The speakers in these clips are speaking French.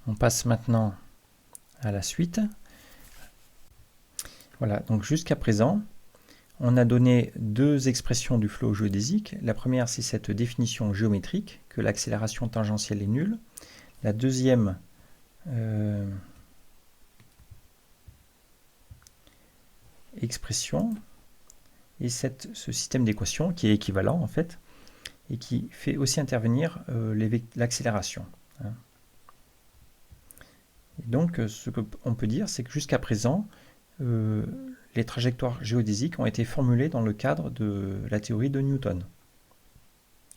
On passe maintenant à la suite. Voilà, donc jusqu'à présent, on a donné deux expressions du flot géodésique. La première, c'est cette définition géométrique, que l'accélération tangentielle est nulle. La deuxième expression est ce système d'équations qui est équivalent en fait, et qui fait aussi intervenir l'accélération. Et donc, ce qu'on peut dire, c'est que jusqu'à présent, les trajectoires géodésiques ont été formulées dans le cadre de la théorie de Newton.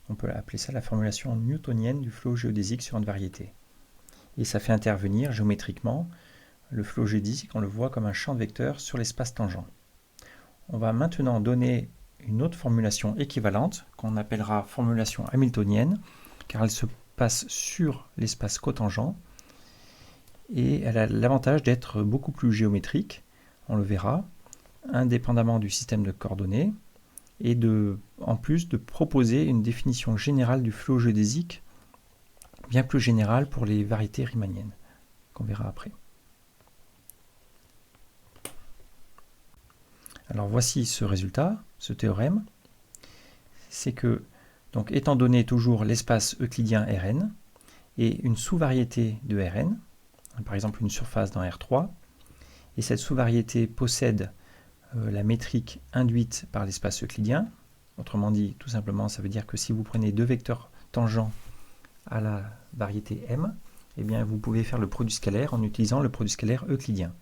On peut appeler ça la formulation newtonienne du flot géodésique sur une variété. Et ça fait intervenir géométriquement le flot géodésique, on le voit comme un champ de vecteurs sur l'espace tangent. On va maintenant donner une autre formulation équivalente, qu'on appellera formulation hamiltonienne, car elle se passe sur l'espace cotangent, et elle a l'avantage d'être beaucoup plus géométrique, on le verra, indépendamment du système de coordonnées, et en plus de proposer une définition générale du flot géodésique, bien plus générale pour les variétés riemanniennes, qu'on verra après. Alors voici ce résultat, ce théorème, c'est que, donc étant donné toujours l'espace euclidien Rn, et une sous-variété de Rn, par exemple une surface dans R3, et cette sous-variété possède la métrique induite par l'espace euclidien. Autrement dit, tout simplement, ça veut dire que si vous prenez deux vecteurs tangents à la variété M, eh bien, vous pouvez faire le produit scalaire en utilisant le produit scalaire euclidien.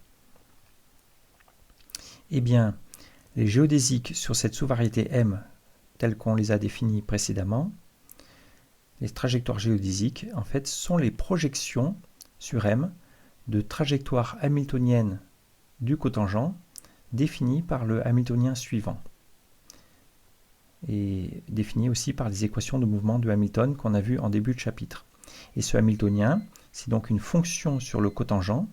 Eh bien, les géodésiques sur cette sous-variété M, telles qu'on les a définies précédemment, les trajectoires géodésiques, en fait, sont les projections sur M de trajectoires hamiltoniennes du cotangent définies par le hamiltonien suivant et définies aussi par les équations de mouvement de Hamilton qu'on a vu en début de chapitre. Et ce hamiltonien, c'est donc une fonction sur le cotangent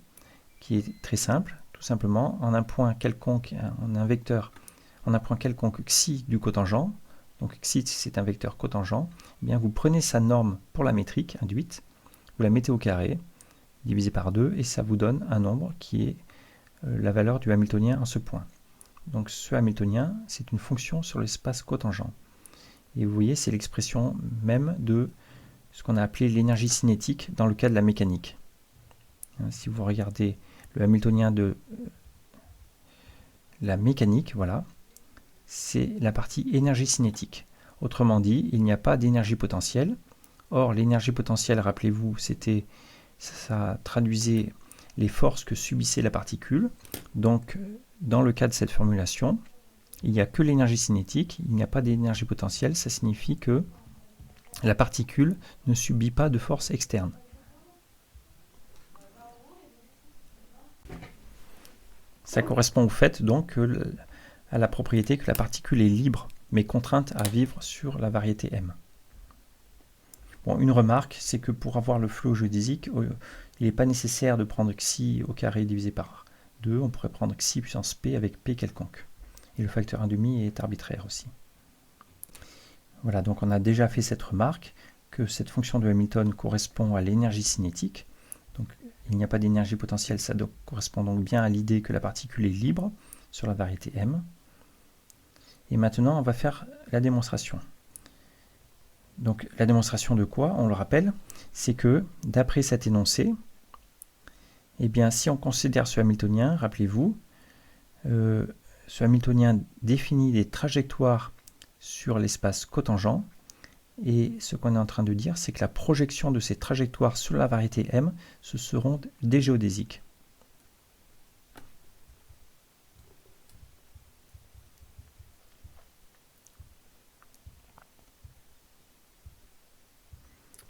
qui est très simple, tout simplement en un point quelconque, en un vecteur, en un point quelconque xi du cotangent. Donc xi c'est un vecteur cotangent. Eh bien vous prenez sa norme pour la métrique induite, vous la mettez au carré, divisé par 2, et ça vous donne un nombre qui est la valeur du hamiltonien en ce point. Donc ce hamiltonien, c'est une fonction sur l'espace cotangent. Et vous voyez, c'est l'expression même de ce qu'on a appelé l'énergie cinétique dans le cas de la mécanique. Si vous regardez le hamiltonien de la mécanique, voilà, c'est la partie énergie cinétique. Autrement dit, il n'y a pas d'énergie potentielle. Or, l'énergie potentielle, rappelez-vous, ça traduisait les forces que subissait la particule. Donc, dans le cas de cette formulation, il n'y a que l'énergie cinétique, il n'y a pas d'énergie potentielle. Ça signifie que la particule ne subit pas de force externe. Ça correspond au fait donc à la propriété que la particule est libre, mais contrainte à vivre sur la variété M. Bon, une remarque, c'est que pour avoir le flot géodésique, il n'est pas nécessaire de prendre xi au carré divisé par 2, on pourrait prendre xi puissance p avec p quelconque. Et le facteur 1,5 est arbitraire aussi. Voilà, donc on a déjà fait cette remarque, que cette fonction de Hamilton correspond à l'énergie cinétique. Donc il n'y a pas d'énergie potentielle, ça correspond donc bien à l'idée que la particule est libre sur la variété M. Et maintenant, on va faire la démonstration. Donc la démonstration de quoi? On le rappelle, c'est que d'après cet énoncé, eh bien, si on considère ce hamiltonien, rappelez-vous, ce hamiltonien définit des trajectoires sur l'espace cotangent, et ce qu'on est en train de dire, c'est que la projection de ces trajectoires sur la variété M, ce seront des géodésiques.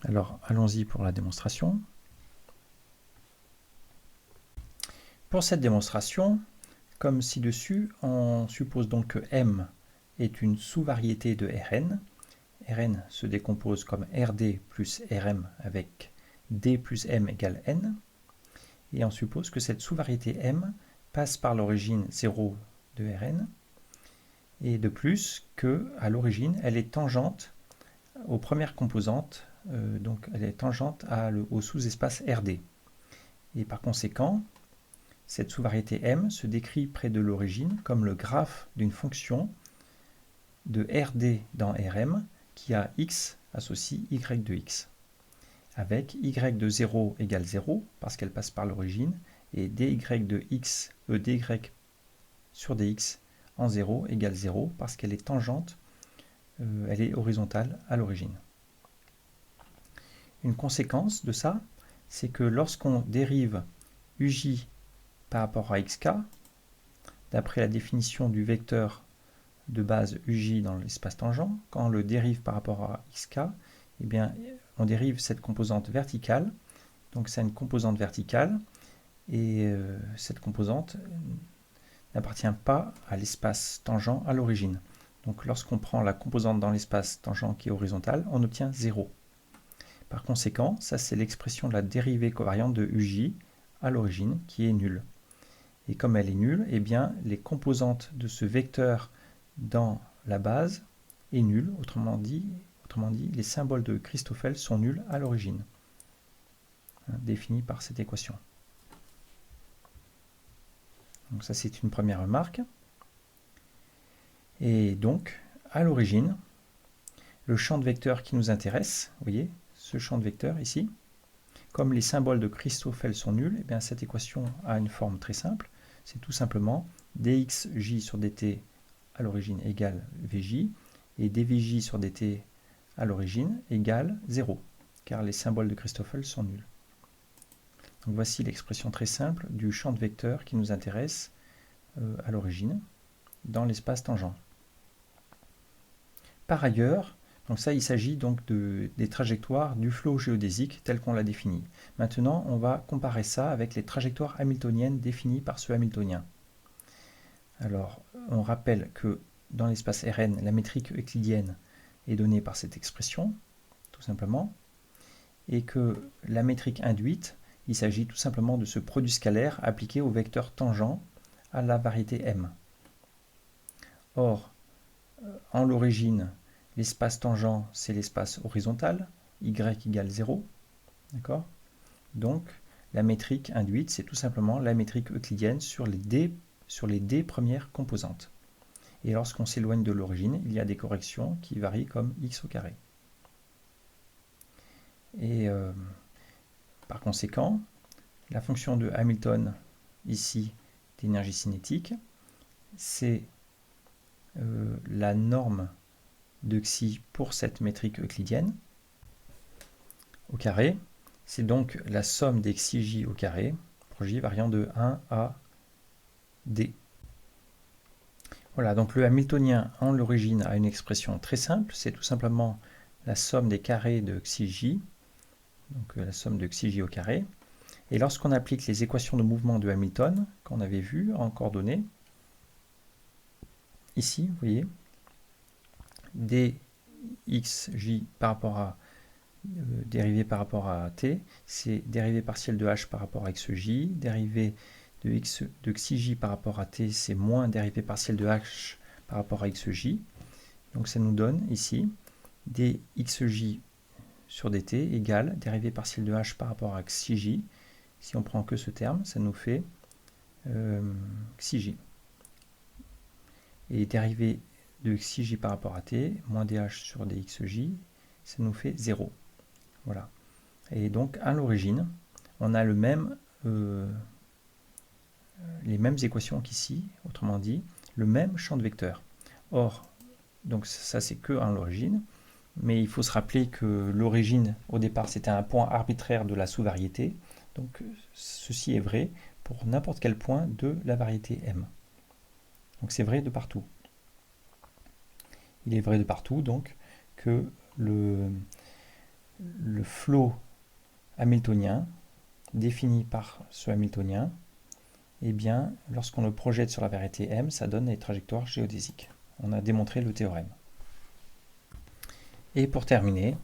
Alors, allons-y pour la démonstration. Pour cette démonstration, comme ci-dessus, on suppose donc que M est une sous-variété de Rn. Rn se décompose comme Rd plus Rm avec D plus M égale N. Et on suppose que cette sous-variété M passe par l'origine 0 de Rn. Et de plus qu'à l'origine, elle est tangente aux premières composantes, donc elle est tangente au sous-espace Rd. Et par conséquent, cette sous-variété M se décrit près de l'origine comme le graphe d'une fonction de RD dans Rm qui a x associe y de x, avec y de 0 égale 0 parce qu'elle passe par l'origine, et dy de x, dy sur dx en 0 égale 0 parce qu'elle est tangente, elle est horizontale à l'origine. Une conséquence de ça, c'est que lorsqu'on dérive uj par rapport à xk, d'après la définition du vecteur de base uj dans l'espace tangent, quand on le dérive par rapport à xk, eh bien, on dérive cette composante verticale, donc c'est une composante verticale, et cette composante n'appartient pas à l'espace tangent à l'origine. Donc lorsqu'on prend la composante dans l'espace tangent qui est horizontale, on obtient 0. Par conséquent, ça c'est l'expression de la dérivée covariante de uj à l'origine qui est nulle. Et comme elle est nulle, eh bien, les composantes de ce vecteur dans la base est nulle. Autrement dit, les symboles de Christoffel sont nuls à l'origine, définis par cette équation. Donc ça c'est une première remarque. Et donc, à l'origine, le champ de vecteurs qui nous intéresse, vous voyez, ce champ de vecteurs ici, comme les symboles de Christoffel sont nuls, eh bien cette équation a une forme très simple. C'est tout simplement dxj sur dt à l'origine égale vj, et dvj sur dt à l'origine égale 0, car les symboles de Christoffel sont nuls. Donc voici l'expression très simple du champ de vecteurs qui nous intéresse à l'origine, dans l'espace tangent. Par ailleurs, donc ça, il s'agit donc des trajectoires du flot géodésique tel qu'on l'a défini. Maintenant, on va comparer ça avec les trajectoires hamiltoniennes définies par ce hamiltonien. Alors, on rappelle que dans l'espace Rn, la métrique euclidienne est donnée par cette expression, tout simplement, et que la métrique induite, il s'agit tout simplement de ce produit scalaire appliqué au vecteur tangent à la variété M. Or, en l'origine, l'espace tangent, c'est l'espace horizontal, y égale 0, d'accord? Donc, la métrique induite, c'est tout simplement la métrique euclidienne sur les d premières composantes. Et lorsqu'on s'éloigne de l'origine, il y a des corrections qui varient comme x au carré. Et par conséquent, la fonction de Hamilton, ici, d'énergie cinétique, c'est la norme de xi pour cette métrique euclidienne au carré. C'est donc la somme des xij au carré pour j variant de 1 à d. Voilà, donc le hamiltonien en l'origine a une expression très simple, c'est tout simplement la somme des carrés de xij, donc la somme de xij au carré. Et lorsqu'on applique les équations de mouvement de Hamilton, qu'on avait vues en coordonnées, ici, vous voyez, dxj par rapport à dérivée par rapport à t, c'est dérivée partielle de h par rapport à xj, dérivée de xj par rapport à t, c'est moins dérivée partielle de h par rapport à xj. Donc ça nous donne ici dxj sur dt égale dérivée partielle de h par rapport à xj. Si on prend que ce terme, ça nous fait xj. Et dérivée de xj par rapport à t, moins dh sur dxj, ça nous fait 0. Voilà. Et donc, à l'origine, on a les mêmes équations qu'ici, autrement dit, le même champ de vecteurs. Or, donc ça c'est que à l'origine, mais il faut se rappeler que l'origine, au départ, c'était un point arbitraire de la sous-variété. Donc, ceci est vrai pour n'importe quel point de la variété M. Donc, c'est vrai de partout. Il est vrai de partout, donc, que le flot hamiltonien, défini par ce hamiltonien, eh bien, lorsqu'on le projette sur la variété M, ça donne des trajectoires géodésiques. On a démontré le théorème. Et pour terminer,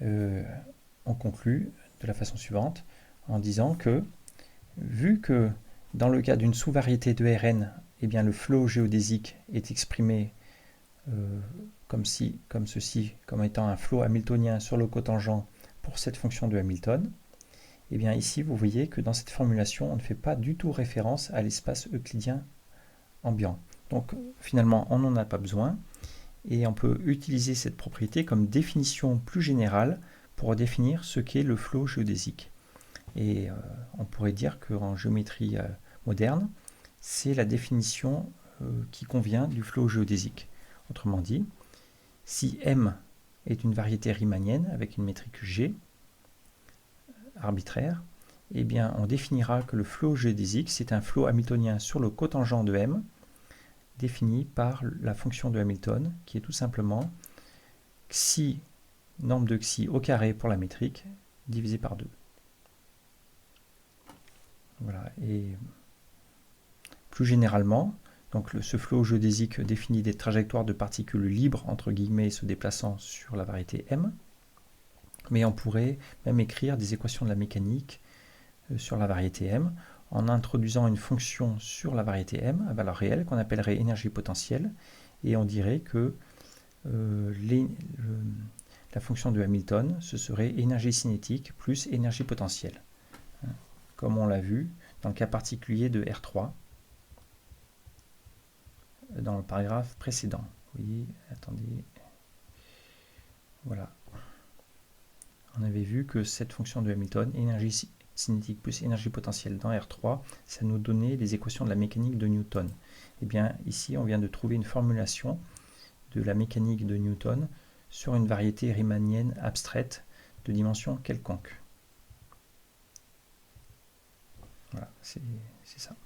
on conclut de la façon suivante en disant que, vu que dans le cas d'une sous-variété de Rn, eh bien, le flot géodésique est exprimé comme ceci, comme étant un flot hamiltonien sur le cotangent pour cette fonction de Hamilton, Et bien ici, vous voyez que dans cette formulation, on ne fait pas du tout référence à l'espace euclidien ambiant. Donc finalement, on n'en a pas besoin, et on peut utiliser cette propriété comme définition plus générale pour définir ce qu'est le flot géodésique. Et on pourrait dire qu'en géométrie moderne, c'est la définition qui convient du flot géodésique. Autrement dit, si M est une variété riemannienne avec une métrique G arbitraire, eh bien on définira que le flot géodésique, c'est un flot hamiltonien sur le cotangent de M, défini par la fonction de Hamilton, qui est tout simplement xi, norme de xi au carré pour la métrique, divisé par 2. Voilà. Et plus généralement, donc ce flot géodésique définit des trajectoires de particules libres, entre guillemets, se déplaçant sur la variété M, mais on pourrait même écrire des équations de la mécanique sur la variété M, en introduisant une fonction sur la variété M à valeur réelle qu'on appellerait énergie potentielle, et on dirait que la fonction de Hamilton, ce serait énergie cinétique plus énergie potentielle, comme on l'a vu dans le cas particulier de R3, dans le paragraphe précédent. Vous voyez, attendez, voilà. On avait vu que cette fonction de Hamilton, énergie cinétique plus énergie potentielle dans R3, ça nous donnait les équations de la mécanique de Newton. Et bien ici, on vient de trouver une formulation de la mécanique de Newton sur une variété riemannienne abstraite de dimension quelconque. Voilà, c'est ça.